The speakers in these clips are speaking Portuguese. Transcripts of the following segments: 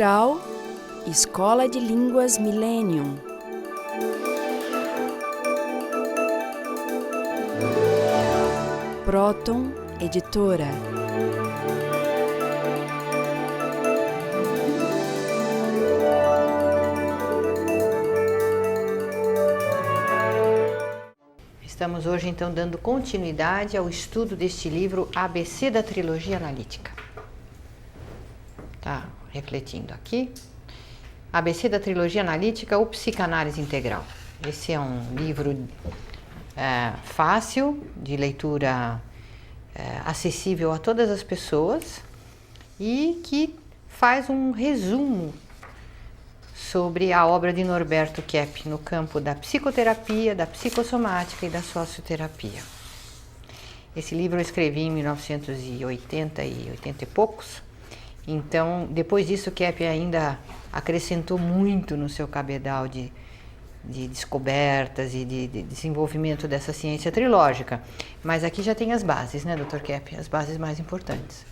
Cultural Escola de Línguas Millennium. Próton Editora. Estamos hoje, então, dando continuidade ao estudo deste livro ABC da Trilogia Analítica. Tá refletindo aqui. ABC da Trilogia Analítica ou Psicanálise Integral. Esse é um livro fácil, de leitura acessível a todas as pessoas e que faz um resumo sobre a obra de Norberto Kepp no campo da psicoterapia, da psicossomática e da socioterapia. Esse livro eu escrevi em 1980 e 80 e poucos, então depois disso Kepp ainda acrescentou muito no seu cabedal de descobertas e de desenvolvimento dessa ciência trilógica. Mas aqui já tem as bases, né, Dr. Kepp? As bases mais importantes.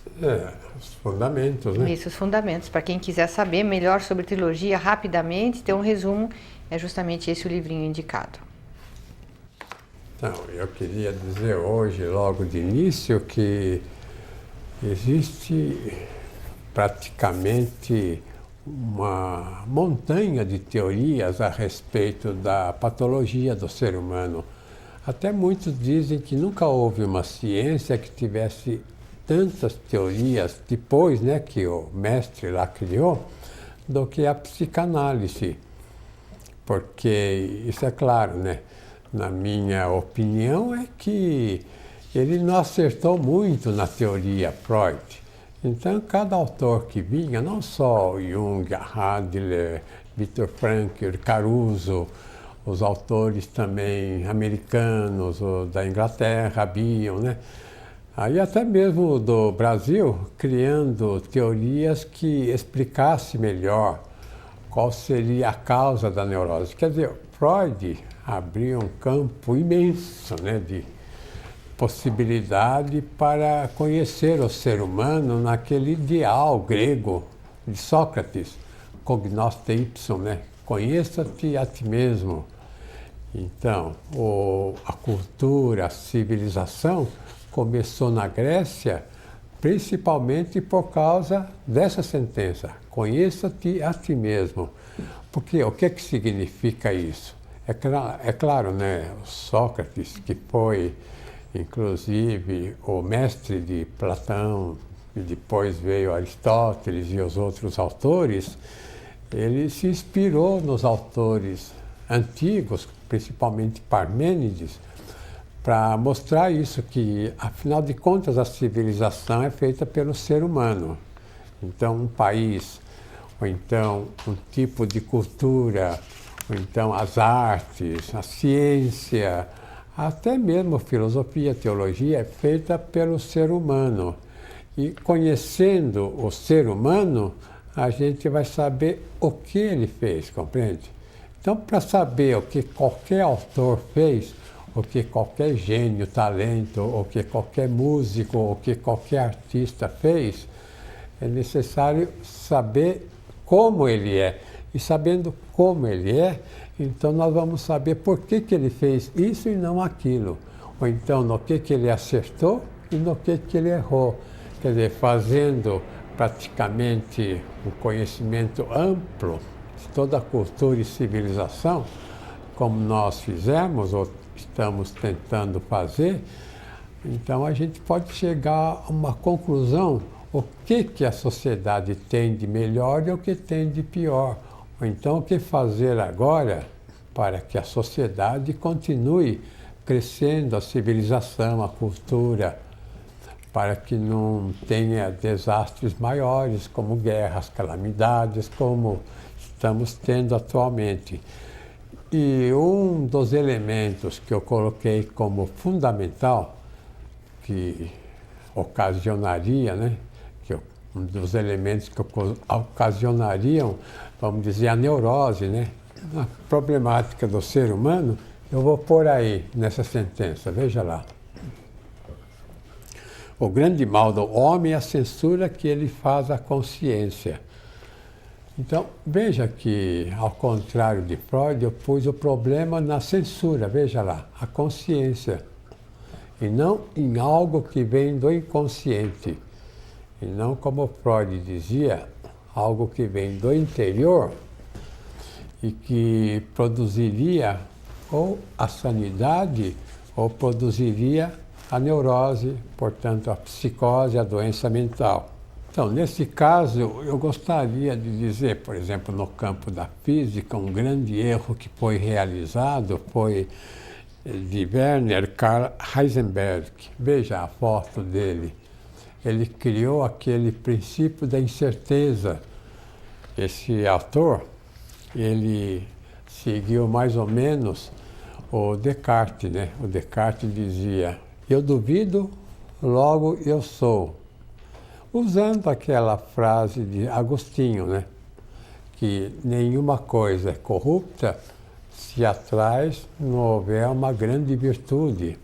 Os fundamentos, né? Isso, os fundamentos. Para quem quiser saber melhor sobre trilogia rapidamente, ter um resumo, é justamente esse o livrinho indicado. Então, eu queria dizer hoje, logo de início, que existe praticamente uma montanha de teorias a respeito da patologia do ser humano. Até muitos dizem que nunca houve uma ciência que tivesse tantas teorias depois, né, que o mestre lá criou, do que a psicanálise. Porque isso é claro, né? Na minha opinião é que ele não acertou muito na teoria Freud. Então, cada autor que vinha, não só Jung, Adler, Viktor Frankl, Caruso, os autores também americanos, da Inglaterra, Bion, né? Aí até mesmo do Brasil, criando teorias que explicassem melhor qual seria a causa da neurose. Quer dizer, Freud abriu um campo imenso, né, de possibilidade para conhecer o ser humano naquele ideal grego de Sócrates, cognosce ipsum, né? Conheça-te a ti mesmo. Então, a cultura, a civilização começou na Grécia principalmente por causa dessa sentença, conheça-te a ti mesmo. Porque o que significa isso? É claro, né? Sócrates, que foi inclusive o mestre de Platão, e depois veio Aristóteles e os outros autores, ele se inspirou nos autores antigos, principalmente Parmênides, para mostrar isso, que afinal de contas a civilização é feita pelo ser humano. Então um país, ou então um tipo de cultura, ou então as artes, a ciência, até mesmo a filosofia, a teologia é feita pelo ser humano. E conhecendo o ser humano, a gente vai saber o que ele fez, compreende? Então, para saber o que qualquer autor fez, o que qualquer gênio, talento, o que qualquer músico, o que qualquer artista fez, é necessário saber como ele é. E sabendo como ele é, então nós vamos saber por que ele fez isso e não aquilo. Ou então no que ele acertou e no que ele errou. Quer dizer, fazendo praticamente um conhecimento amplo de toda a cultura e civilização, como nós fizemos ou estamos tentando fazer, então a gente pode chegar a uma conclusão, o que a sociedade tem de melhor e o que tem de pior. Ou então, o que fazer agora para que a sociedade continue crescendo, a civilização, a cultura, para que não tenha desastres maiores, como guerras, calamidades, como estamos tendo atualmente. E um dos elementos que eu coloquei como fundamental, que ocasionaria, né, um dos elementos que ocasionariam, vamos dizer, a neurose, né? A problemática do ser humano, eu vou pôr aí nessa sentença, veja lá. O grande mal do homem é a censura que ele faz à consciência. Então, veja que, ao contrário de Freud, eu pus o problema na censura, veja lá, a consciência, e não em algo que vem do inconsciente, e não, como Freud dizia, algo que vem do interior e que produziria ou a sanidade ou produziria a neurose, portanto, a psicose, a doença mental. Então, nesse caso, eu gostaria de dizer, por exemplo, no campo da física, um grande erro que foi realizado foi de Werner Karl Heisenberg. Veja a foto dele. Ele criou aquele princípio da incerteza. Esse autor, ele seguiu mais ou menos o Descartes, né? O Descartes dizia, eu duvido, logo eu sou. Usando aquela frase de Agostinho, né? Que nenhuma coisa é corrupta se atrás não houver uma grande virtude,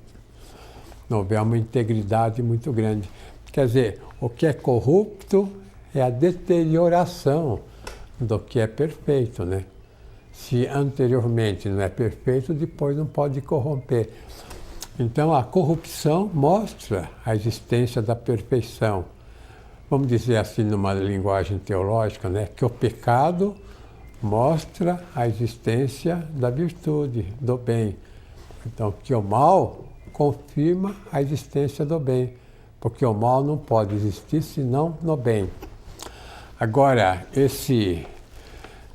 não houver uma integridade muito grande. Quer dizer, o que é corrupto é a deterioração do que é perfeito, né? Se anteriormente não é perfeito, depois não pode corromper. Então, a corrupção mostra a existência da perfeição. Vamos dizer assim, numa linguagem teológica, né? Que o pecado mostra a existência da virtude, do bem. Então, que o mal confirma a existência do bem, porque o mal não pode existir senão no bem. Agora, esse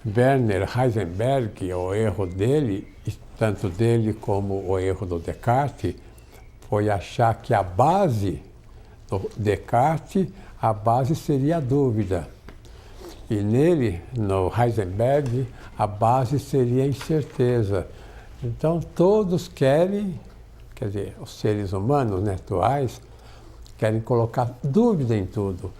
Werner Heisenberg, o erro dele, tanto dele como o erro do Descartes, foi achar que a base do Descartes, a base seria a dúvida. E nele, no Heisenberg, a base seria a incerteza. Então, todos querem, quer dizer, os seres humanos, né, atuais, querem colocar dúvida em tudo,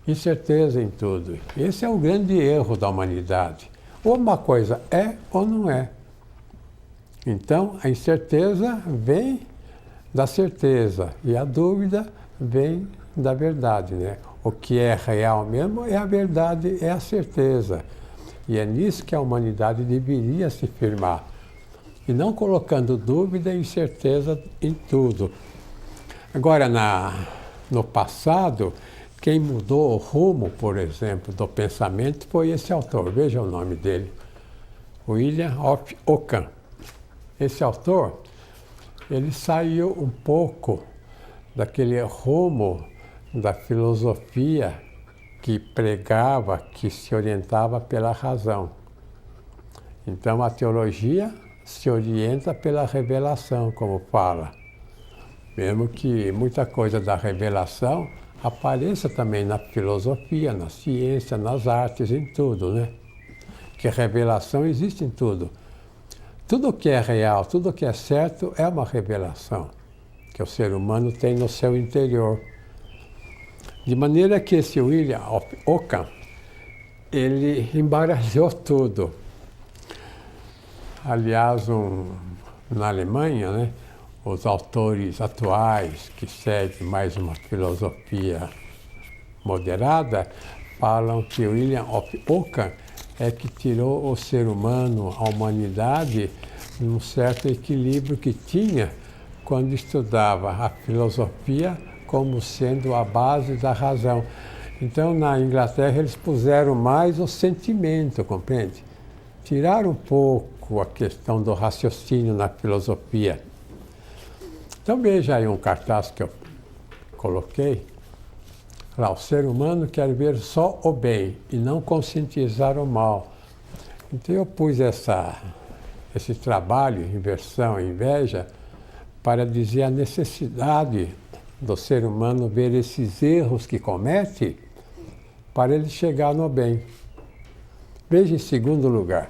incerteza em tudo. Esse é o grande erro da humanidade. Ou uma coisa é ou não é. Então, a incerteza vem da certeza e a dúvida vem da verdade, né? O que é real mesmo é a verdade, é a certeza. E é nisso que a humanidade deveria se firmar. E não colocando dúvida e incerteza em tudo. Agora, no passado, quem mudou o rumo, por exemplo, do pensamento foi esse autor. Veja o nome dele, William of Ockham. Esse autor, ele saiu um pouco daquele rumo da filosofia que pregava, que se orientava pela razão. Então, a teologia se orienta pela revelação, como fala. Mesmo que muita coisa da revelação apareça também na filosofia, na ciência, nas artes, em tudo, né? Que revelação existe em tudo. Tudo que é real, tudo que é certo é uma revelação que o ser humano tem no seu interior. De maneira que esse William Ockham, ele embaralhou tudo. Aliás, na Alemanha, né, os autores atuais que seguem mais uma filosofia moderada falam que William Ockham é que tirou o ser humano, a humanidade, num certo equilíbrio que tinha quando estudava a filosofia como sendo a base da razão. Então, na Inglaterra, eles puseram mais o sentimento, compreende? Tiraram um pouco a questão do raciocínio na filosofia. Então, veja aí um cartaz que eu coloquei. Lá, o ser humano quer ver só o bem e não conscientizar o mal. Então, eu pus esse trabalho, inversão, inveja, para dizer a necessidade do ser humano ver esses erros que comete para ele chegar no bem. Veja em segundo lugar,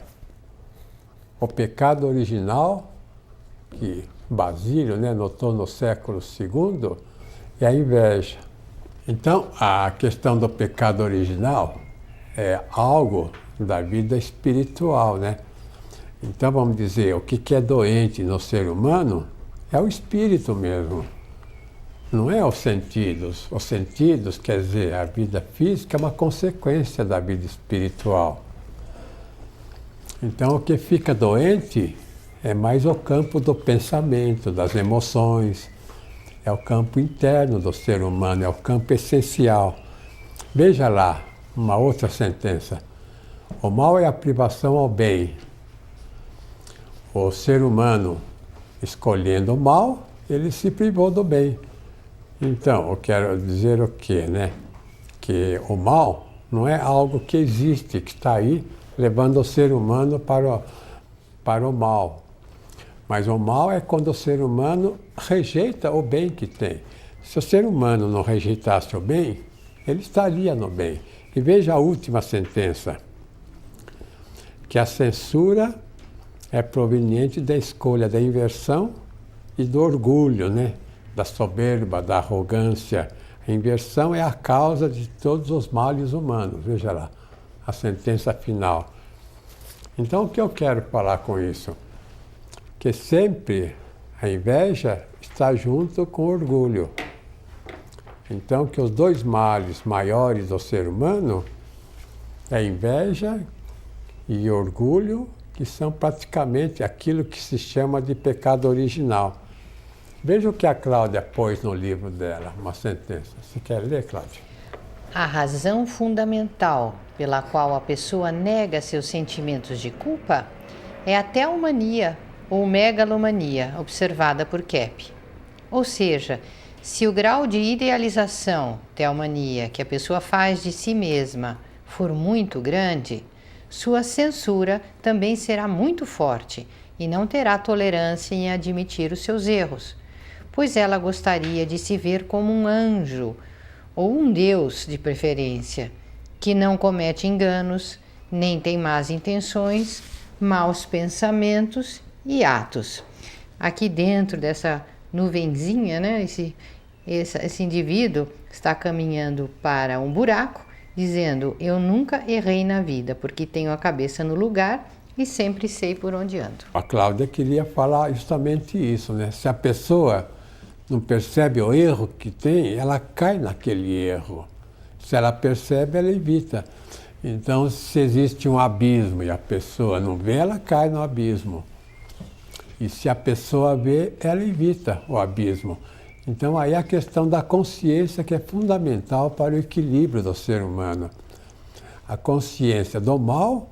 o pecado original, que Basílio, né, notou no século II, é a inveja. Então, a questão do pecado original é algo da vida espiritual, né? Então, vamos dizer, o que é doente no ser humano é o espírito mesmo. Não é os sentidos. Os sentidos, quer dizer, a vida física é uma consequência da vida espiritual. Então, o que fica doente é mais o campo do pensamento, das emoções, é o campo interno do ser humano, é o campo essencial. Veja lá, uma outra sentença. O mal é a privação ao bem. O ser humano, escolhendo o mal, ele se privou do bem. Então, eu quero dizer o quê, né? Que o mal não é algo que existe, que está aí, levando o ser humano para o mal. Mas o mal é quando o ser humano rejeita o bem que tem. Se o ser humano não rejeitasse o bem, ele estaria no bem. E veja a última sentença, que a censura é proveniente da escolha da inversão e do orgulho, né? Da soberba, da arrogância. A inversão é a causa de todos os males humanos. Veja lá, a sentença final. Então, o que eu quero falar com isso? Que sempre a inveja está junto com o orgulho. Então, que os dois males maiores do ser humano é inveja e orgulho, que são praticamente aquilo que se chama de pecado original. Veja o que a Cláudia pôs no livro dela, uma sentença. Você quer ler, Cláudia? A razão fundamental pela qual a pessoa nega seus sentimentos de culpa é a teomania ou megalomania observada por Kepp. Ou seja, se o grau de idealização, teomania, que a pessoa faz de si mesma for muito grande, sua censura também será muito forte e não terá tolerância em admitir os seus erros, pois ela gostaria de se ver como um anjo, ou um Deus de preferência, que não comete enganos, nem tem más intenções, maus pensamentos e atos. Aqui dentro dessa nuvenzinha, né, esse indivíduo está caminhando para um buraco, dizendo: eu nunca errei na vida, porque tenho a cabeça no lugar e sempre sei por onde ando. A Cláudia queria falar justamente isso, né? Se a pessoa não percebe o erro que tem, ela cai naquele erro. Se ela percebe, ela evita. Então, se existe um abismo e a pessoa não vê, ela cai no abismo. E se a pessoa vê, ela evita o abismo. Então, aí a questão da consciência, que é fundamental para o equilíbrio do ser humano. A consciência do mal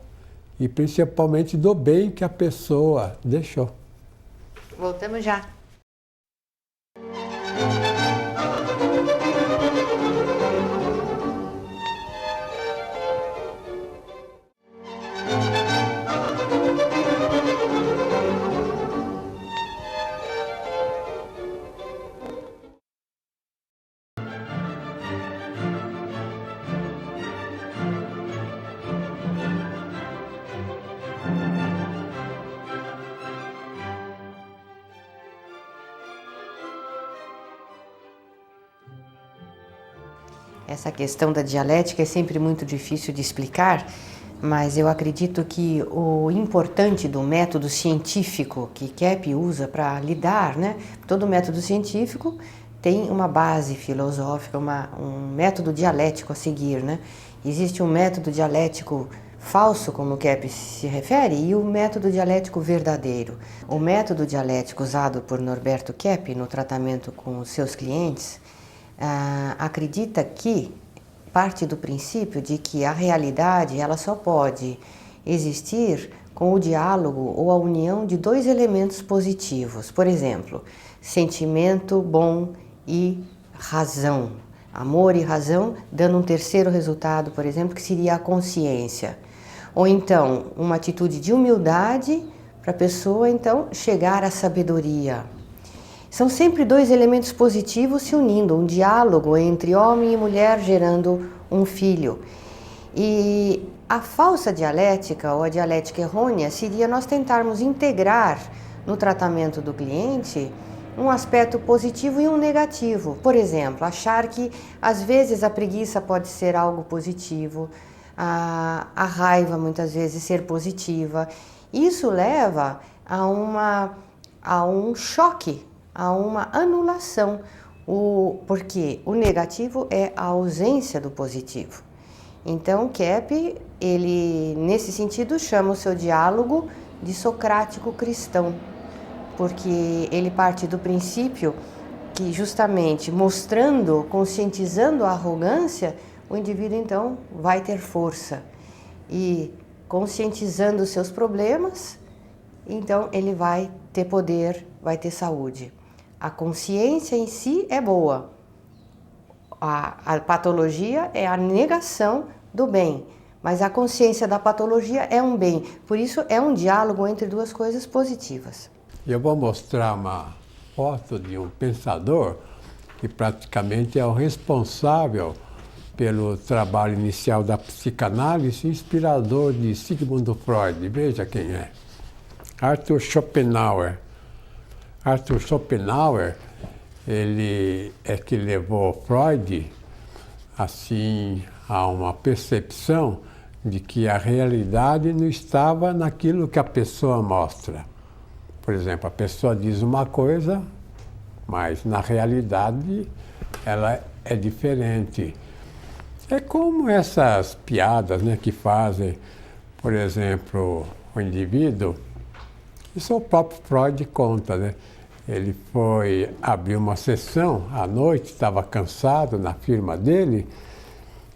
e principalmente do bem que a pessoa deixou. Voltamos já. Essa questão da dialética é sempre muito difícil de explicar, mas eu acredito que o importante do método científico que Kepp usa para lidar, né? Todo método científico tem uma base filosófica, um método dialético a seguir, né? Existe um método dialético falso, como Kepp se refere, e o método dialético verdadeiro. O método dialético usado por Norberto Kepp no tratamento com os seus clientes acredita que parte do princípio de que a realidade ela só pode existir com o diálogo ou a união de dois elementos positivos. Por exemplo, sentimento bom e razão. Amor e razão, dando um terceiro resultado, por exemplo, que seria a consciência. Ou então, uma atitude de humildade para a pessoa, então, chegar à sabedoria. São sempre dois elementos positivos se unindo, um diálogo entre homem e mulher gerando um filho. E a falsa dialética ou a dialética errônea seria nós tentarmos integrar no tratamento do cliente um aspecto positivo e um negativo. Por exemplo, achar que às vezes a preguiça pode ser algo positivo, a raiva muitas vezes ser positiva. Isso leva a um choque, a uma anulação, porque o negativo é a ausência do positivo. Então, Kepp, ele, nesse sentido, chama o seu diálogo de socrático cristão, porque ele parte do princípio que, justamente mostrando, conscientizando a arrogância, o indivíduo, então, vai ter força. E conscientizando os seus problemas, então ele vai ter poder, vai ter saúde. A consciência em si é boa. A patologia é a negação do bem, mas a consciência da patologia é um bem. Por isso é um diálogo entre duas coisas positivas. Eu vou mostrar uma foto de um pensador que praticamente é o responsável pelo trabalho inicial da psicanálise, inspirador de Sigmund Freud. Veja quem é. Arthur Schopenhauer. Arthur Schopenhauer, ele é que levou Freud assim a uma percepção de que a realidade não estava naquilo que a pessoa mostra. Por exemplo, a pessoa diz uma coisa, mas na realidade ela é diferente. É como essas piadas, né, que fazem, por exemplo, o indivíduo. Isso o próprio Freud conta, né? Ele foi abrir uma sessão à noite, estava cansado na firma dele.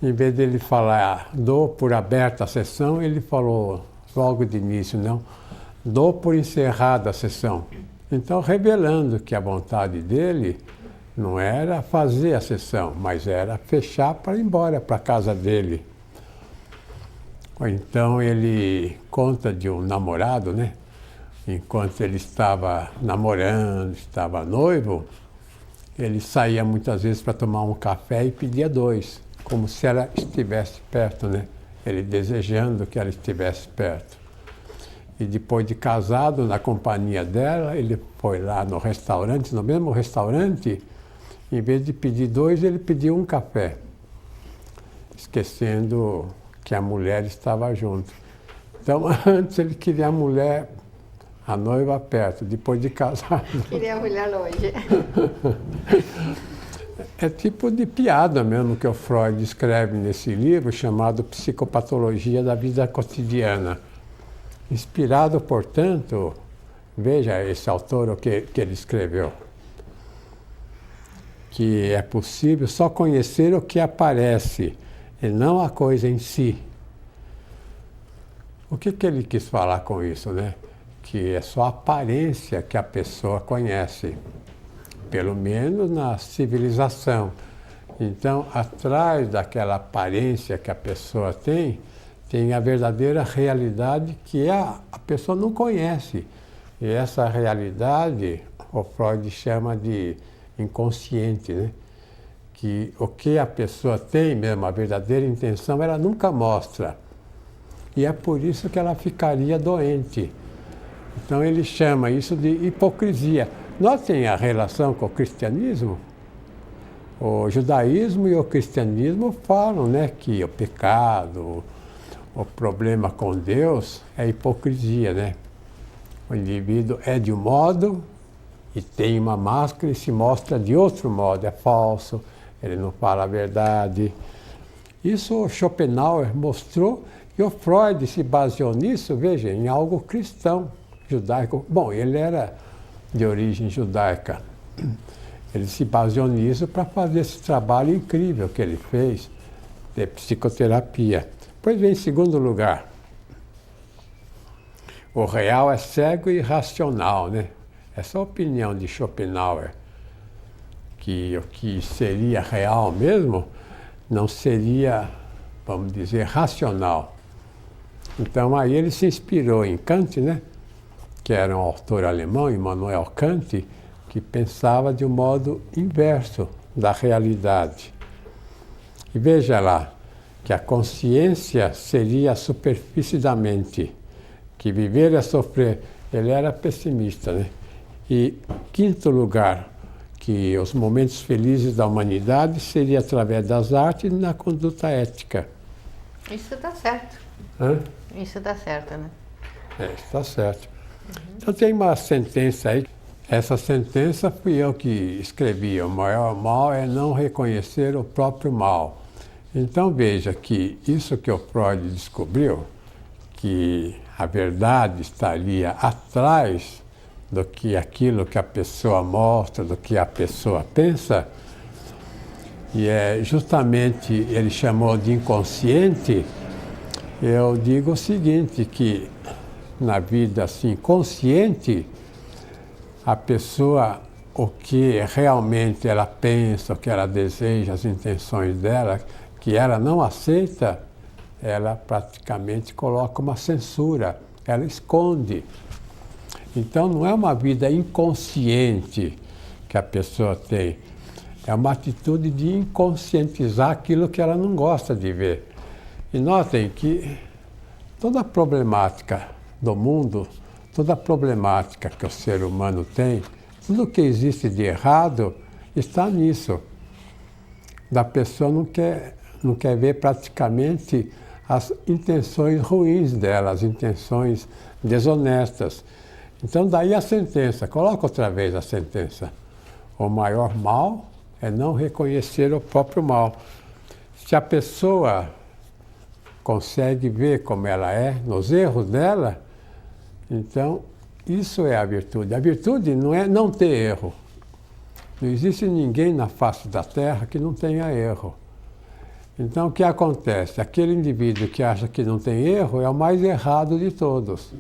Em vez dele falar, dou por aberta a sessão, ele falou logo de início, não, dou por encerrada a sessão. Então, revelando que a vontade dele não era fazer a sessão, mas era fechar para ir embora para a casa dele. Ou então ele conta de um namorado, né? Enquanto ele estava namorando, estava noivo, ele saía muitas vezes para tomar um café e pedia 2, como se ela estivesse perto, né? Ele desejando que ela estivesse perto. E depois de casado, na companhia dela, ele foi lá no restaurante, no mesmo restaurante, em vez de pedir 2, ele pediu um café, esquecendo que a mulher estava junto. Então, antes ele queria a mulher, a noiva perto, depois de casado. Queria a mulher longe. É tipo de piada mesmo que o Freud escreve nesse livro chamado Psicopatologia da Vida Cotidiana. Inspirado, portanto, veja esse autor o que ele escreveu, que é possível só conhecer o que aparece e não a coisa em si. O que ele quis falar com isso, né? Que é só a aparência que a pessoa conhece, pelo menos na civilização. Então, atrás daquela aparência que a pessoa tem a verdadeira realidade que a pessoa não conhece. E essa realidade, o Freud chama de inconsciente, né? Que o que a pessoa tem mesmo, a verdadeira intenção, ela nunca mostra. E é por isso que ela ficaria doente. Então ele chama isso de hipocrisia. Notem a relação com o cristianismo. O judaísmo e o cristianismo falam, né, que o pecado, o problema com Deus é hipocrisia, né? O indivíduo é de um modo e tem uma máscara e se mostra de outro modo, é falso, ele não fala a verdade. Isso o Schopenhauer mostrou e o Freud se baseou nisso, veja, em algo cristão, judaico. Bom, ele era de origem judaica. Ele se baseou nisso para fazer esse trabalho incrível que ele fez de psicoterapia. Depois vem em segundo lugar. O real é cego e irracional, né? Essa é a opinião de Schopenhauer, que o que seria real mesmo não seria, vamos dizer, racional. Então aí ele se inspirou em Kant, né? Que era um autor alemão, Immanuel Kant, que pensava de um modo inverso da realidade. E veja lá, que a consciência seria a superfície da mente, que viver é sofrer. Ele era pessimista, né? E, quinto lugar, que os momentos felizes da humanidade seria através das artes e na conduta ética. Isso está certo. Hã? Isso está certo, né? Está certo. Então tem uma sentença aí. Essa sentença fui eu que escrevi. O maior mal é não reconhecer o próprio mal. Então veja que isso que o Freud descobriu, que a verdade estaria atrás do que aquilo que a pessoa mostra, do que a pessoa pensa, e é justamente ele chamou de inconsciente. Eu digo o seguinte, que na vida assim consciente, a pessoa, o que realmente ela pensa, o que ela deseja, as intenções dela, que ela não aceita, ela praticamente coloca uma censura, ela esconde. Então não é uma vida inconsciente que a pessoa tem, é uma atitude de inconscientizar aquilo que ela não gosta de ver. E notem que toda a problemática do mundo, toda a problemática que o ser humano tem, tudo que existe de errado está nisso. Da pessoa não quer ver praticamente as intenções ruins dela, as intenções desonestas. Então daí a sentença, coloca outra vez a sentença. O maior mal é não reconhecer o próprio mal. Se a pessoa consegue ver como ela é, nos erros dela, então isso é a virtude. A virtude não é não ter erro. Não existe ninguém na face da Terra que não tenha erro. Então o que acontece? Aquele indivíduo que acha que não tem erro é o mais errado de todos.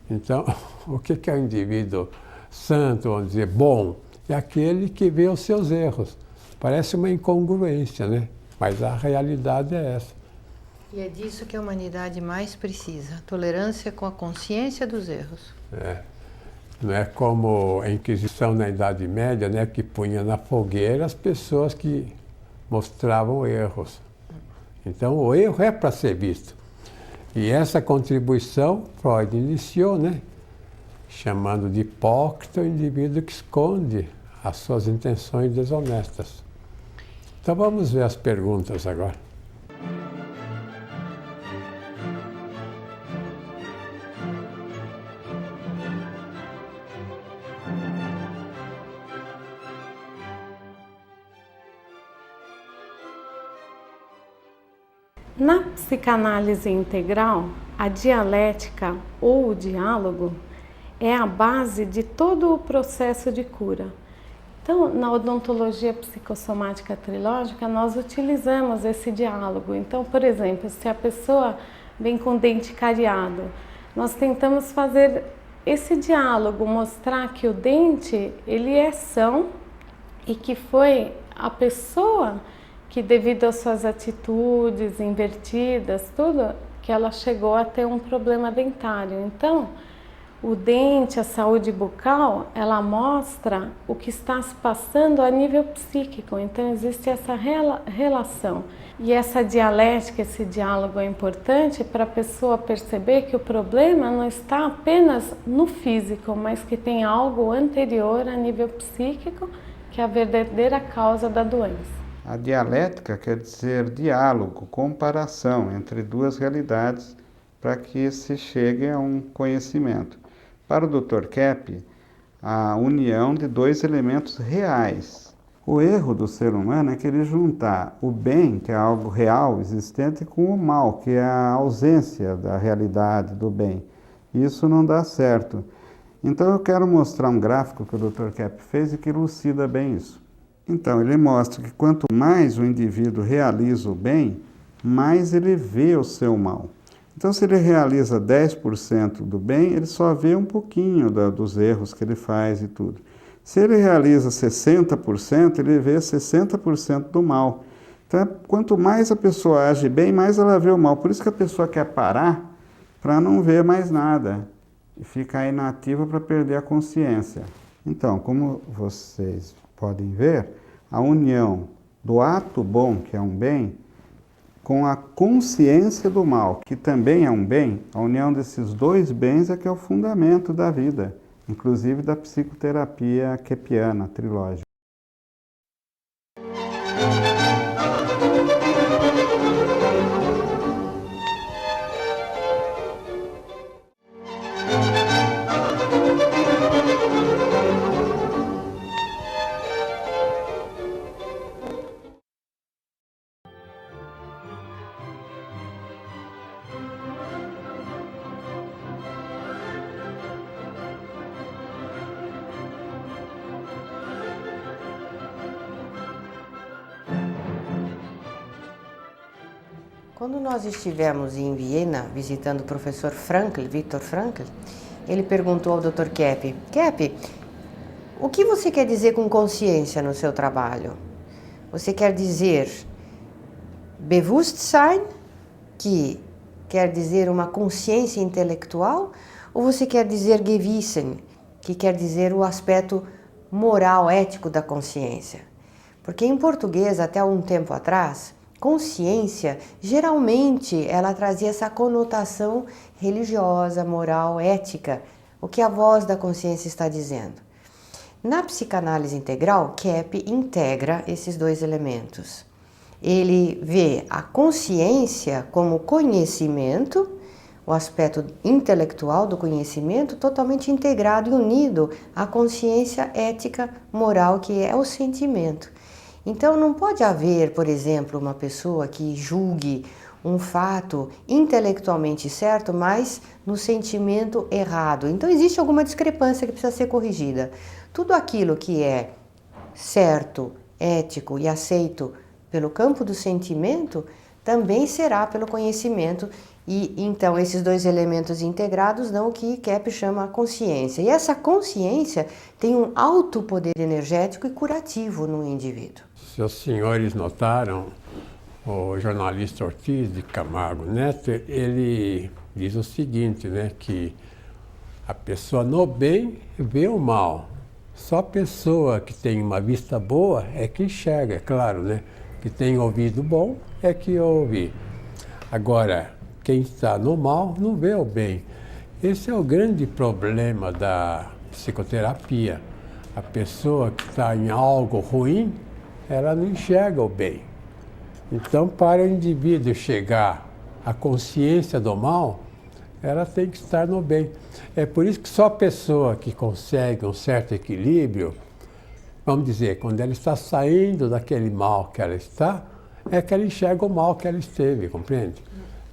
Então, o que é o indivíduo santo, vamos dizer, bom? É aquele que vê os seus erros. Parece uma incongruência, né? Mas a realidade é essa. E é disso que a humanidade mais precisa, tolerância com a consciência dos erros. É. Não é como a Inquisição na Idade Média, né, que punha na fogueira as pessoas que mostravam erros. Então o erro é para ser visto. E essa contribuição Freud iniciou, né, chamando de hipócrita o indivíduo que esconde as suas intenções desonestas. Então vamos ver as perguntas agora. Na psicanálise integral, a dialética ou o diálogo é a base de todo o processo de cura. Então, na odontologia psicossomática trilógica, nós utilizamos esse diálogo. Então, por exemplo, se a pessoa vem com dente cariado, nós tentamos fazer esse diálogo, mostrar que o dente ele é são e que foi a pessoa que, devido às suas atitudes invertidas, tudo, que ela chegou a ter um problema dentário. Então, o dente, a saúde bucal, ela mostra o que está se passando a nível psíquico. Então, existe essa relação. E essa dialética, esse diálogo é importante para a pessoa perceber que o problema não está apenas no físico, mas que tem algo anterior a nível psíquico, que é a verdadeira causa da doença. A dialética quer dizer diálogo, comparação entre duas realidades para que se chegue a um conhecimento. Para o Dr. Kepp, a união de dois elementos reais. O erro do ser humano é querer juntar o bem, que é algo real, existente, com o mal, que é a ausência da realidade do bem. Isso não dá certo. Então eu quero mostrar um gráfico que o Dr. Kepp fez e que elucida bem isso. Então, ele mostra que quanto mais o indivíduo realiza o bem, mais ele vê o seu mal. Então, se ele realiza 10% do bem, ele só vê um pouquinho dos erros que ele faz e tudo. Se ele realiza 60%, ele vê 60% do mal. Então, quanto mais a pessoa age bem, mais ela vê o mal. Por isso que a pessoa quer parar para não ver mais nada e ficar inativa para perder a consciência. Então, como vocês podem ver, a união do ato bom, que é um bem, com a consciência do mal, que também é um bem, a união desses dois bens é que é o fundamento da vida, inclusive da psicoterapia keppiana, trilógica. Quando nós estivemos em Viena visitando o professor Frankl, Viktor Frankl, ele perguntou ao Dr. Kepp: Kepp, o que você quer dizer com consciência no seu trabalho? Você quer dizer Bewusstsein, que quer dizer uma consciência intelectual, ou você quer dizer Gewissen, que quer dizer o aspecto moral, ético da consciência? Porque em português, até um tempo atrás, consciência, geralmente, ela trazia essa conotação religiosa, moral, ética, o que a voz da consciência está dizendo. Na psicanálise integral, Kepp integra esses dois elementos. Ele vê a consciência como conhecimento, o aspecto intelectual do conhecimento totalmente integrado e unido à consciência ética, moral, que é o sentimento. Então, não pode haver, por exemplo, uma pessoa que julgue um fato intelectualmente certo, mas no sentimento errado. Então, existe alguma discrepância que precisa ser corrigida. Tudo aquilo que é certo, ético e aceito pelo campo do sentimento, também será pelo conhecimento. E então, esses dois elementos integrados dão o que Kepp chama a consciência. E essa consciência tem um alto poder energético e curativo no indivíduo. Se os senhores notaram, o jornalista Ortiz de Camargo Neto, ele diz o seguinte, né, que a pessoa no bem vê o mal. Só a pessoa que tem uma vista boa é que enxerga, é claro, né? Que tem ouvido bom é que ouve. Agora, quem está no mal não vê o bem. Esse é o grande problema da psicoterapia. A pessoa que está em algo ruim, ela não enxerga o bem. Então, para o indivíduo chegar à consciência do mal, ela tem que estar no bem. É por isso que só a pessoa que consegue um certo equilíbrio, vamos dizer, quando ela está saindo daquele mal que ela está, é que ela enxerga o mal que ela esteve, compreende?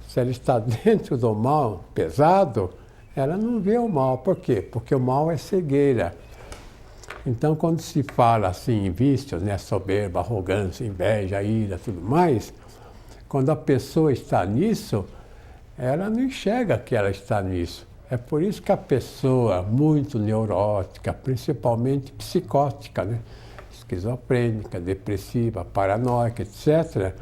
Se ela está dentro do mal pesado, ela não vê o mal. Por quê? Porque o mal é cegueira. Então, quando se fala assim em vícios, né, soberba, arrogância, inveja, ira, tudo mais, quando a pessoa está nisso, ela não enxerga que ela está nisso. É por isso que a pessoa muito neurótica, principalmente psicótica, né, esquizofrênica, depressiva, paranoica, etc.,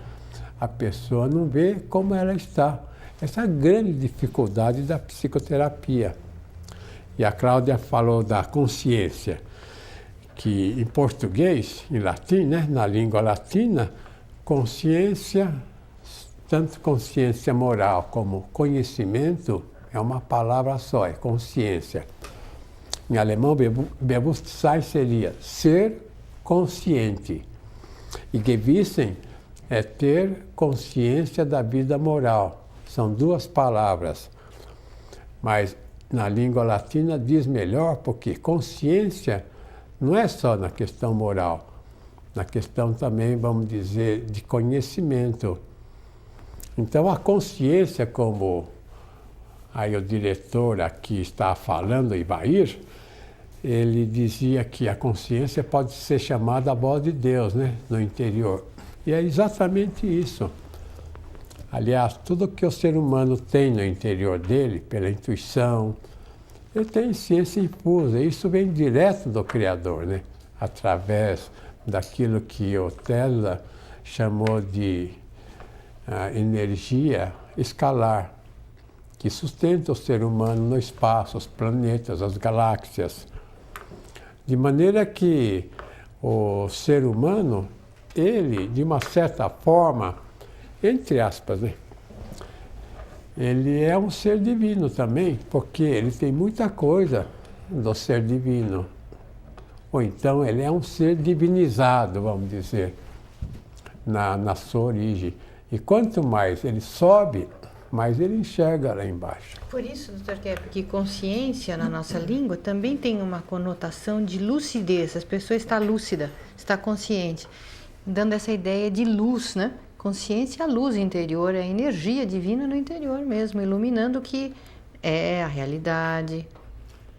a pessoa não vê como ela está. Essa é a grande dificuldade da psicoterapia. E a Cláudia falou da consciência, que em português, em latim, né, na língua latina, consciência, tanto consciência moral como conhecimento, é uma palavra só, é consciência. Em alemão, Bewusstsein seria ser consciente. E Gewissen é ter consciência da vida moral. São duas palavras. Mas na língua latina diz melhor, porque consciência não é só na questão moral, na questão também, vamos dizer, de conhecimento. Então, a consciência, como aí o diretor aqui está falando, Ivair, ele dizia que a consciência pode ser chamada a voz de Deus, né, no interior. E é exatamente isso. Aliás, tudo que o ser humano tem no interior dele, pela intuição, ele tem ciência infusa. Isso vem direto do Criador, né? Através daquilo que o Tesla chamou de energia escalar, que sustenta o ser humano no espaço, os planetas, as galáxias. De maneira que o ser humano, ele, de uma certa forma, entre aspas, né, ele é um ser divino também, porque ele tem muita coisa do ser divino. Ou então ele é um ser divinizado, vamos dizer, na sua origem. E quanto mais ele sobe, mais ele enxerga lá embaixo. Por isso, Dr. Kepp, que consciência na nossa língua também tem uma conotação de lucidez. A pessoa está lúcida, está consciente, dando essa ideia de luz, né? Consciência é a luz interior, é a energia divina no interior mesmo, iluminando o que é a realidade.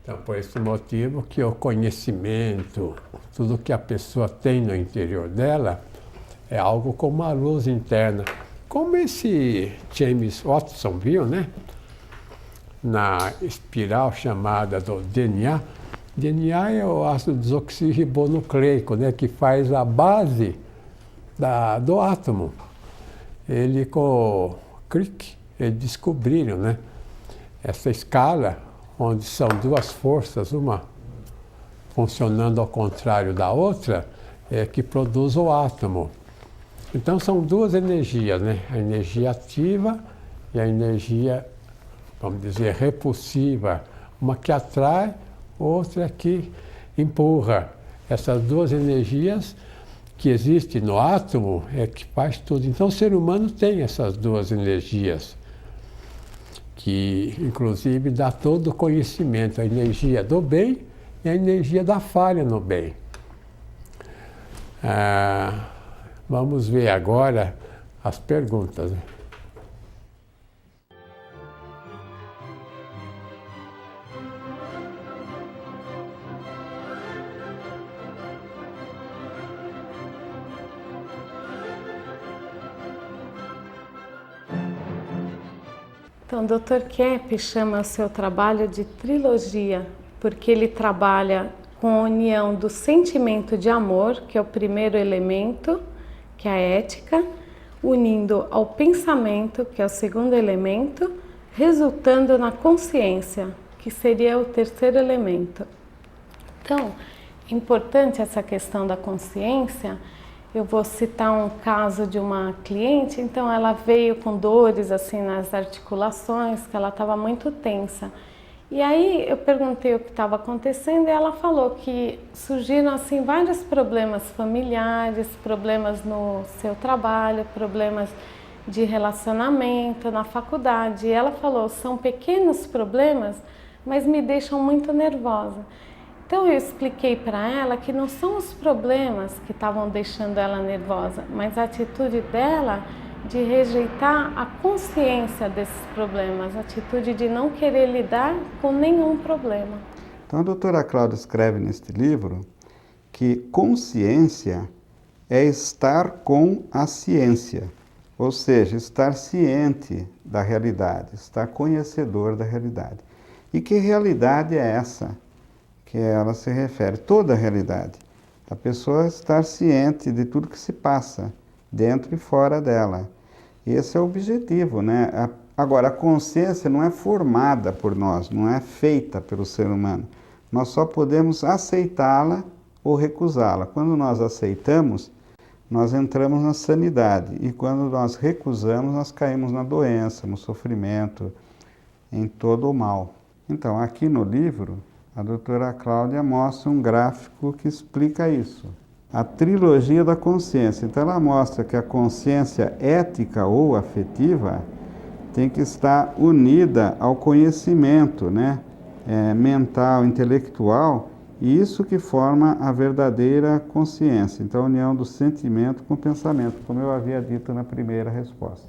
Então, por esse motivo que o conhecimento, tudo que a pessoa tem no interior dela, é algo como uma luz interna. como esse James Watson viu, né? Na espiral chamada do DNA. DNA é o ácido desoxirribonucleico, né? Que faz a base do átomo. Ele com o Crick, eles descobriram, né? Essa escala, onde são duas forças, uma funcionando ao contrário da outra, é que produz o átomo. Então são duas energias, né? A energia ativa e a energia, vamos dizer, repulsiva. Uma que atrai, outra que empurra. Essas duas energias que existem no átomo é que faz tudo. Então o ser humano tem essas duas energias, que inclusive dá todo o conhecimento, a energia do bem e a energia da falha no bem. Vamos ver agora as perguntas. Então, Dr. Kepp chama o seu trabalho de trilogia, porque ele trabalha com a união do sentimento de amor, que é o primeiro elemento, que é a ética, unindo ao pensamento, que é o segundo elemento, resultando na consciência, que seria o terceiro elemento. Então, é importante essa questão da consciência. Eu vou citar um caso de uma cliente, então ela veio com dores assim nas articulações, que ela estava muito tensa. E aí eu perguntei o que estava acontecendo e ela falou que surgiram assim vários problemas familiares, problemas no seu trabalho, problemas de relacionamento, na faculdade. E ela falou, são pequenos problemas, mas me deixam muito nervosa. Então eu expliquei para ela que não são os problemas que estavam deixando ela nervosa, mas a atitude dela de rejeitar a consciência desses problemas, a atitude de não querer lidar com nenhum problema. Então a doutora Cláudia escreve neste livro que consciência é estar com a ciência, ou seja, estar ciente da realidade, estar conhecedor da realidade. E que realidade é essa que ela se refere? Toda a realidade. A pessoa estar ciente de tudo que se passa dentro e fora dela. Esse é o objetivo, né? Agora, a consciência não é formada por nós, não é feita pelo ser humano. Nós só podemos aceitá-la ou recusá-la. Quando nós aceitamos, nós entramos na sanidade. E quando nós recusamos, nós caímos na doença, no sofrimento, em todo o mal. Então, aqui no livro, a doutora Cláudia mostra um gráfico que explica isso. A trilogia da consciência. Então ela mostra que a consciência ética ou afetiva tem que estar unida ao conhecimento, né? Mental, intelectual, e isso que forma a verdadeira consciência. Então a união do sentimento com o pensamento, como eu havia dito na primeira resposta.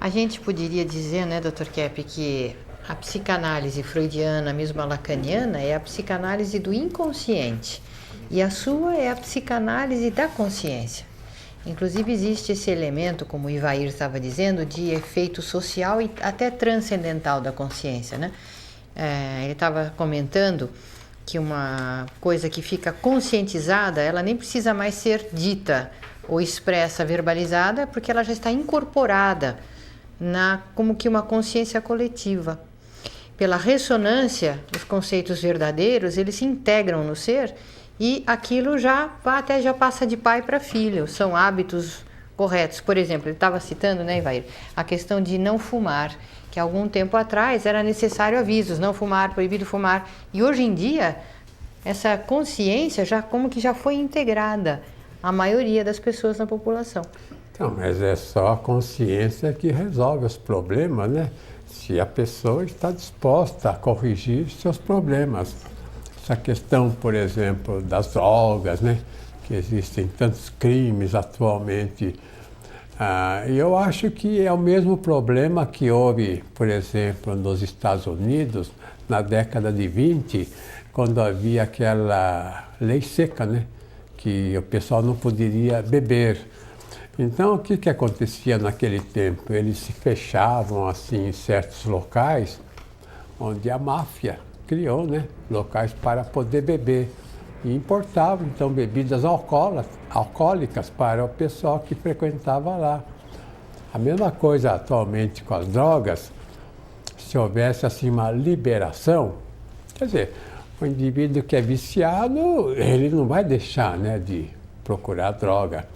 A gente poderia dizer, né, Dr. Kepp, que a psicanálise freudiana, mesmo a lacaniana, é a psicanálise do inconsciente. E a sua é a psicanálise da consciência. Inclusive existe esse elemento, como o Ivair estava dizendo, de efeito social e até transcendental da consciência, né? Ele estava comentando que uma coisa que fica conscientizada, ela nem precisa mais ser dita ou expressa, verbalizada, porque ela já está incorporada como que uma consciência coletiva. Pela ressonância, os conceitos verdadeiros, eles se integram no ser e aquilo já passa de pai para filho, são hábitos corretos. Por exemplo, ele estava citando, né, Ivair, a questão de não fumar, que algum tempo atrás era necessário avisos, não fumar, proibido fumar. E hoje em dia, essa consciência já foi integrada à maioria das pessoas na população. Então, mas é só a consciência que resolve os problemas, né? Se a pessoa está disposta a corrigir seus problemas. Essa questão, por exemplo, das drogas, né? Que existem tantos crimes atualmente. E eu acho que é o mesmo problema que houve, por exemplo, nos Estados Unidos, na década de 20, quando havia aquela lei seca, né? Que o pessoal não poderia beber. Então, o que acontecia naquele tempo? Eles se fechavam assim em certos locais onde a máfia criou, né, locais para poder beber. E importavam, então, bebidas alcoólicas para o pessoal que frequentava lá. A mesma coisa atualmente com as drogas, se houvesse assim uma liberação, quer dizer, o indivíduo que é viciado, ele não vai deixar, né, de procurar droga.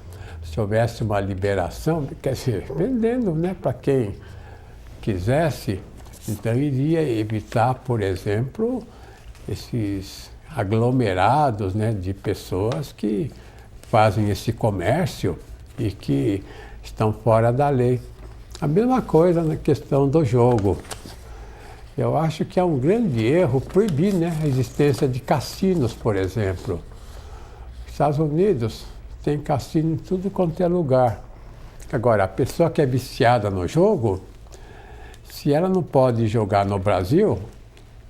Se houvesse uma liberação, quer dizer, vendendo, né, para quem quisesse, então iria evitar, por exemplo, esses aglomerados, né, de pessoas que fazem esse comércio e que estão fora da lei. A mesma coisa na questão do jogo. Eu acho que é um grande erro proibir, né, a existência de cassinos, por exemplo. Nos Estados Unidos tem cassino em tudo quanto é lugar. Agora, a pessoa que é viciada no jogo, se ela não pode jogar no Brasil,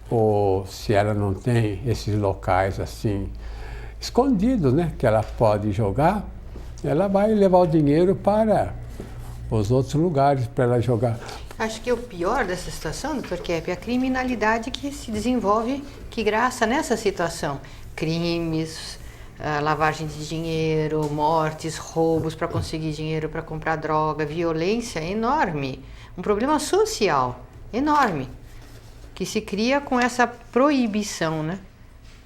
ou se ela não tem esses locais assim escondidos, né, que ela pode jogar, ela vai levar o dinheiro para os outros lugares para ela jogar. Acho que o pior dessa situação, doutor Kepp, é a criminalidade que se desenvolve, que graça nessa situação. Crimes, lavagem de dinheiro, mortes, roubos para conseguir dinheiro para comprar droga, violência enorme. Um problema social enorme, que se cria com essa proibição, né,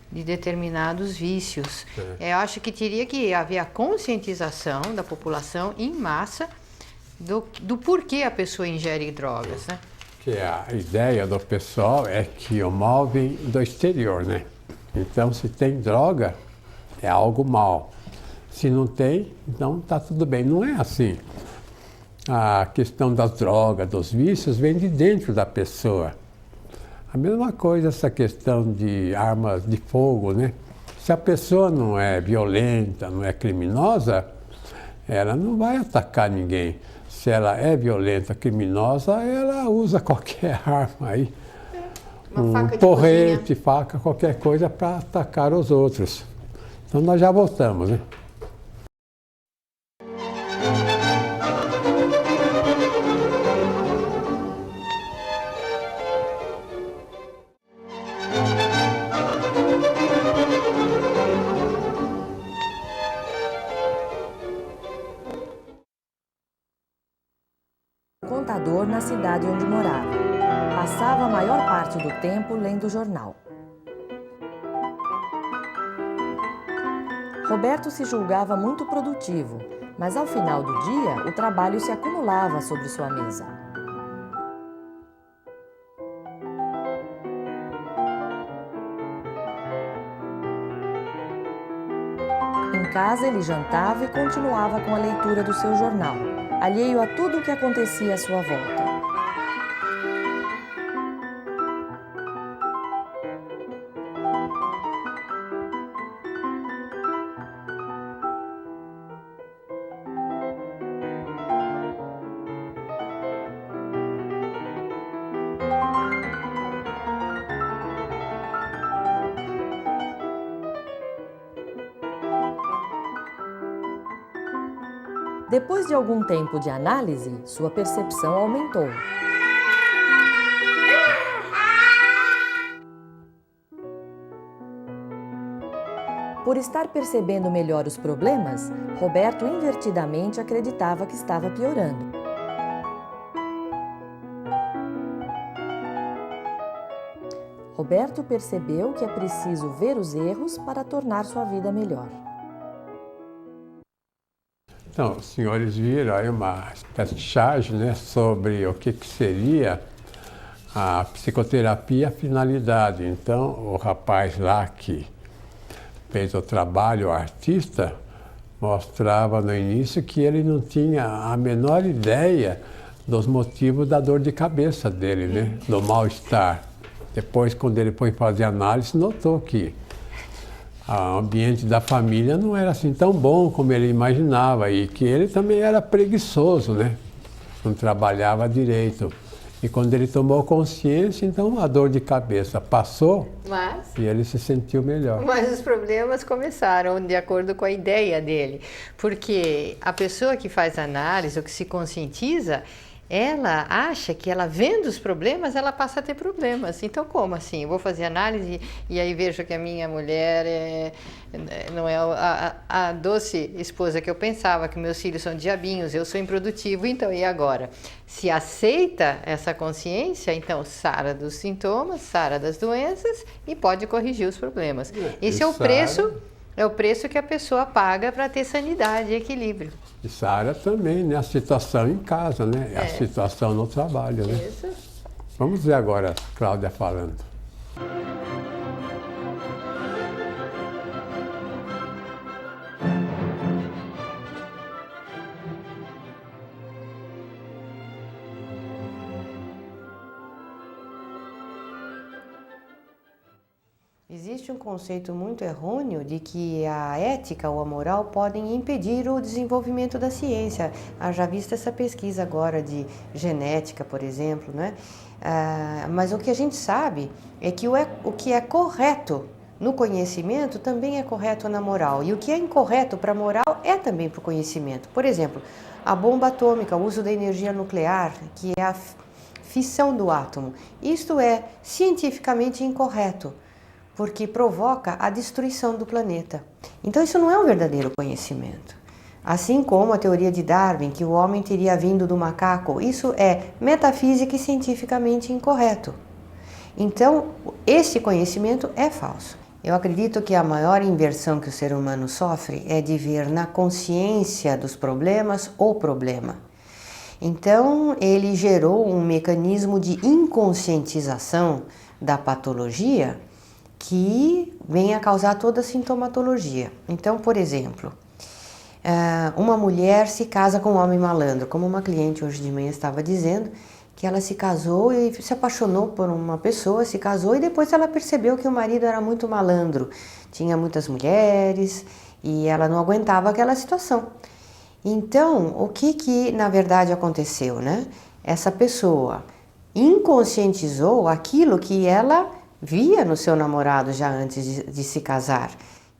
de determinados vícios. Eu acho que teria que haver a conscientização da população em massa do porquê a pessoa ingere drogas, né? Que a ideia do pessoal é que o mal vem do exterior, né? Então, se tem droga, é algo mal. Se não tem, então tá tudo bem. Não é assim. A questão das drogas, dos vícios, vem de dentro da pessoa. A mesma coisa essa questão de armas de fogo, né? Se a pessoa não é violenta, não é criminosa, ela não vai atacar ninguém. Se ela é violenta, criminosa, ela usa qualquer arma aí. Faca de porrete, cozinha. faca, qualquer coisa para atacar os outros. Então nós já voltamos, né? Contador na cidade onde morava. Passava a maior parte do tempo lendo jornal. Roberto se julgava muito produtivo, mas ao final do dia o trabalho se acumulava sobre sua mesa. Em casa ele jantava e continuava com a leitura do seu jornal, alheio a tudo o que acontecia à sua volta. Depois de algum tempo de análise, sua percepção aumentou. Por estar percebendo melhor os problemas, Roberto invertidamente acreditava que estava piorando. Roberto percebeu que é preciso ver os erros para tornar sua vida melhor. Então, os senhores viram aí uma espécie de charge, né, sobre o que seria a psicoterapia e a finalidade. Então, o rapaz lá que fez o trabalho, o artista, mostrava no início que ele não tinha a menor ideia dos motivos da dor de cabeça dele, né, do mal-estar. Depois, quando ele foi fazer análise, notou que o ambiente da família não era assim tão bom como ele imaginava e que ele também era preguiçoso, né? Não trabalhava direito. E quando ele tomou consciência, então a dor de cabeça passou Mas e ele se sentiu melhor. Mas os problemas começaram de acordo com a ideia dele, porque a pessoa que faz análise ou que se conscientiza, ela acha que ela vendo os problemas, ela passa a ter problemas. Então, como assim? Eu vou fazer análise e aí vejo que a minha mulher não é a doce esposa que eu pensava, que meus filhos são diabinhos, eu sou improdutivo, então e agora? Se aceita essa consciência, então sara dos sintomas, sara das doenças e pode corrigir os problemas. Esse é o preço. É o preço que a pessoa paga para ter sanidade e equilíbrio. E sara também, né? A situação em casa, né? A situação no trabalho, né? Isso. Vamos ver agora a Cláudia falando. Existe um conceito muito errôneo de que a ética ou a moral podem impedir o desenvolvimento da ciência. Haja vista essa pesquisa agora de genética, por exemplo, né? Mas o que a gente sabe é que o que é correto no conhecimento também é correto na moral. E o que é incorreto para a moral é também para o conhecimento. Por exemplo, a bomba atômica, o uso da energia nuclear, que é a fissão do átomo. Isto é cientificamente incorreto, porque provoca a destruição do planeta. Então isso não é um verdadeiro conhecimento. Assim como a teoria de Darwin, que o homem teria vindo do macaco, isso é metafísica e cientificamente incorreto. Então, esse conhecimento é falso. Eu acredito que a maior inversão que o ser humano sofre é de ver na consciência dos problemas o problema. Então, ele gerou um mecanismo de inconscientização da patologia que vem a causar toda a sintomatologia. Então, por exemplo, uma mulher se casa com um homem malandro, como uma cliente hoje de manhã estava dizendo, que ela se casou e se apaixonou por uma pessoa, se casou e depois ela percebeu que o marido era muito malandro, tinha muitas mulheres e ela não aguentava aquela situação. Então, o que na verdade aconteceu, né? Essa pessoa inconscientizou aquilo que ela via no seu namorado já antes de se casar,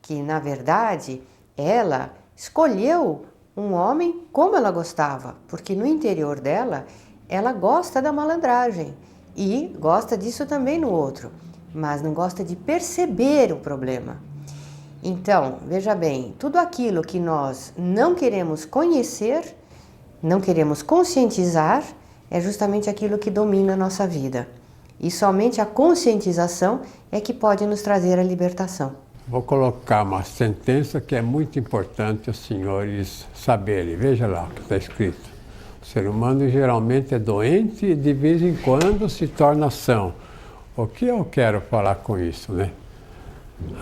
que na verdade ela escolheu um homem como ela gostava, porque no interior dela ela gosta da malandragem e gosta disso também no outro, mas não gosta de perceber o problema. Então, veja bem, tudo aquilo que nós não queremos conhecer, não queremos conscientizar, é justamente aquilo que domina a nossa vida. E somente a conscientização é que pode nos trazer a libertação. Vou colocar uma sentença que é muito importante os senhores saberem. Veja lá o que está escrito. O ser humano geralmente é doente e de vez em quando se torna são. O que eu quero falar com isso, né?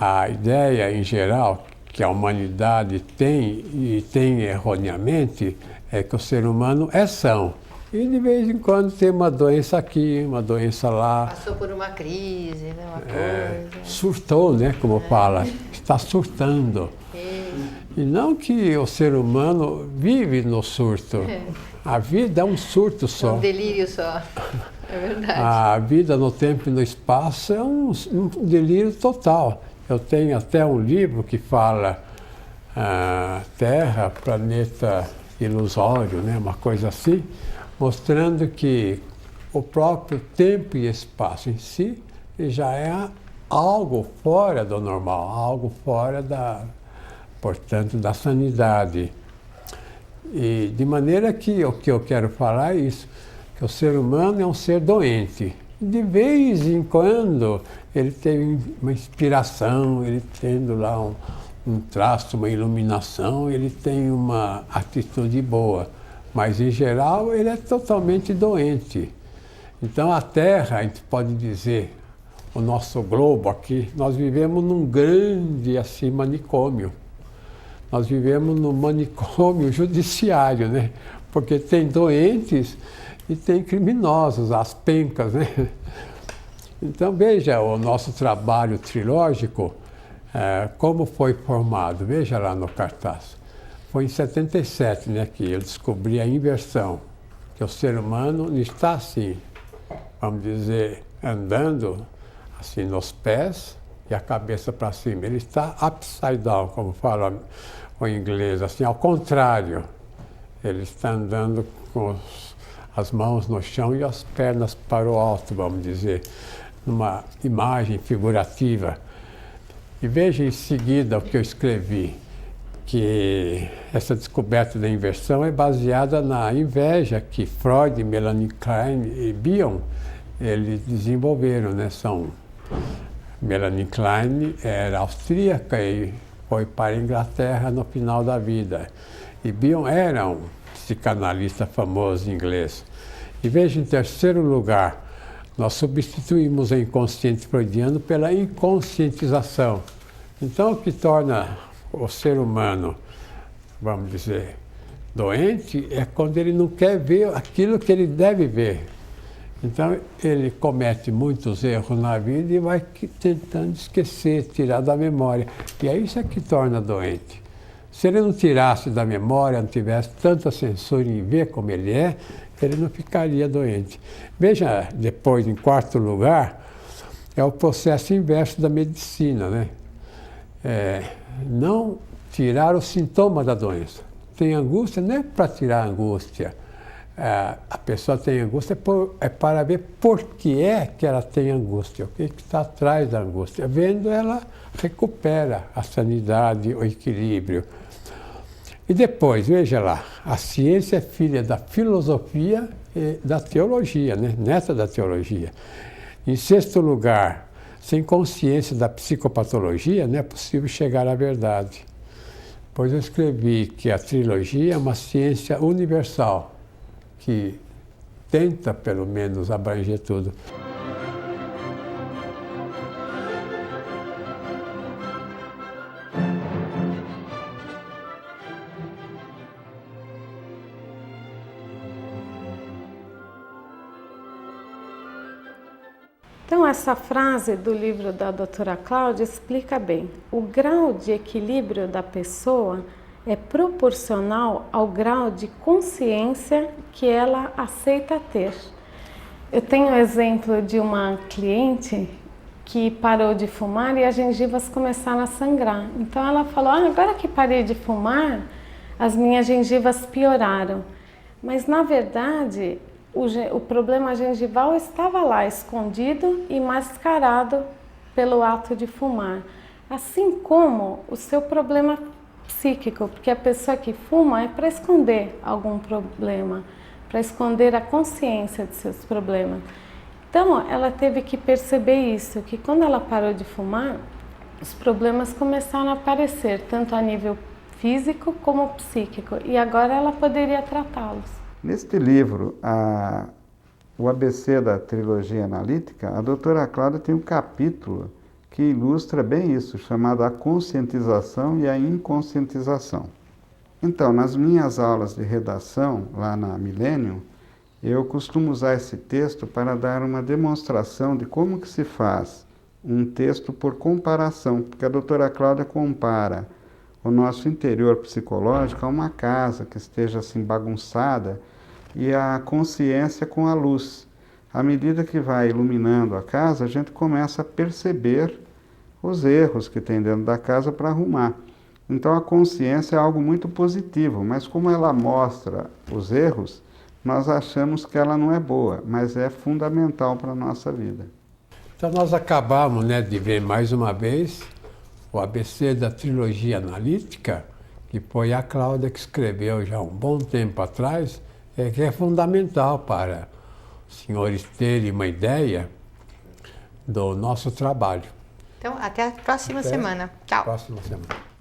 A ideia em geral que a humanidade tem, e tem erroneamente, é que o ser humano é são. E de vez em quando tem uma doença aqui, uma doença lá. Passou por uma crise, né? Uma coisa. Surtou, né? Como fala, está surtando. E não que o ser humano vive no surto. A vida é um surto só. É um delírio só. É verdade. A vida no tempo e no espaço é um delírio total. Eu tenho até um livro que fala Terra, planeta ilusório, né? Uma coisa assim, mostrando que o próprio tempo e espaço em si já é algo fora do normal, algo fora portanto, da sanidade. E de maneira que o que eu quero falar é isso, que o ser humano é um ser doente. De vez em quando ele tem uma inspiração, ele tendo lá um traço, uma iluminação, ele tem uma atitude boa. Mas, em geral, ele é totalmente doente. Então, a Terra, a gente pode dizer, o nosso globo aqui, nós vivemos num grande, assim, manicômio. Nós vivemos num manicômio judiciário, né? Porque tem doentes e tem criminosos, as pencas, né? Então, veja o nosso trabalho trilógico, como foi formado. Veja lá no cartaz. Foi em 77, né, que eu descobri a inversão, que o ser humano está assim, vamos dizer, andando assim nos pés e a cabeça para cima. Ele está upside down, como fala o inglês, assim, ao contrário. Ele está andando com as mãos no chão e as pernas para o alto, vamos dizer, numa imagem figurativa. E veja em seguida o que eu escrevi, que essa descoberta da inversão é baseada na inveja que Freud, Melanie Klein e Bion eles desenvolveram, né? Melanie Klein era austríaca e foi para a Inglaterra no final da vida. E Bion era um psicanalista famoso inglês. E veja, em terceiro lugar, nós substituímos o inconsciente freudiano pela inconscientização. Então, o que torna o ser humano, vamos dizer, doente é quando ele não quer ver aquilo que ele deve ver. Então, ele comete muitos erros na vida e vai tentando esquecer, tirar da memória. E é isso que torna doente. Se ele não tirasse da memória, não tivesse tanta censura em ver como ele não ficaria doente. Veja, depois, em quarto lugar, é o processo inverso da medicina, né? Não tirar o sintoma da doença. Tem angústia, não é para tirar a angústia. A pessoa tem angústia para ver por que é que ela tem angústia, o que está atrás da angústia. Vendo, ela recupera a sanidade, o equilíbrio. E depois, veja lá, a ciência é filha da filosofia e da teologia, né? Neta da teologia. Em sexto lugar, sem consciência da psicopatologia, não é possível chegar à verdade. Pois eu escrevi que a trilogia é uma ciência universal, que tenta, pelo menos, abranger tudo. Então, essa frase do livro da doutora Cláudia explica bem. O grau de equilíbrio da pessoa é proporcional ao grau de consciência que ela aceita ter. Eu tenho o exemplo de uma cliente que parou de fumar e as gengivas começaram a sangrar. Então ela falou, agora que parei de fumar, as minhas gengivas pioraram. Mas na verdade, o problema gengival estava lá, escondido e mascarado pelo ato de fumar. Assim como o seu problema psíquico, porque a pessoa que fuma é para esconder algum problema, para esconder a consciência de seus problemas. Então, ela teve que perceber isso, que quando ela parou de fumar, os problemas começaram a aparecer, tanto a nível físico como psíquico, e agora ela poderia tratá-los. Neste livro, o ABC da trilogia analítica, a doutora Cláudia tem um capítulo que ilustra bem isso, chamado a conscientização e a inconscientização. Então, nas minhas aulas de redação, lá na Millennium, eu costumo usar esse texto para dar uma demonstração de como que se faz um texto por comparação, porque a doutora Cláudia compara o nosso interior psicológico a uma casa que esteja assim bagunçada e a consciência com a luz. À medida que vai iluminando a casa, a gente começa a perceber os erros que tem dentro da casa para arrumar. Então a consciência é algo muito positivo, mas como ela mostra os erros, nós achamos que ela não é boa, mas é fundamental para a nossa vida. Então nós acabamos, né, de ver mais uma vez o ABC da trilogia analítica, que foi a Cláudia que escreveu já há um bom tempo atrás, que é fundamental para os senhores terem uma ideia do nosso trabalho. Então, até a próxima semana. Tchau. Próxima semana.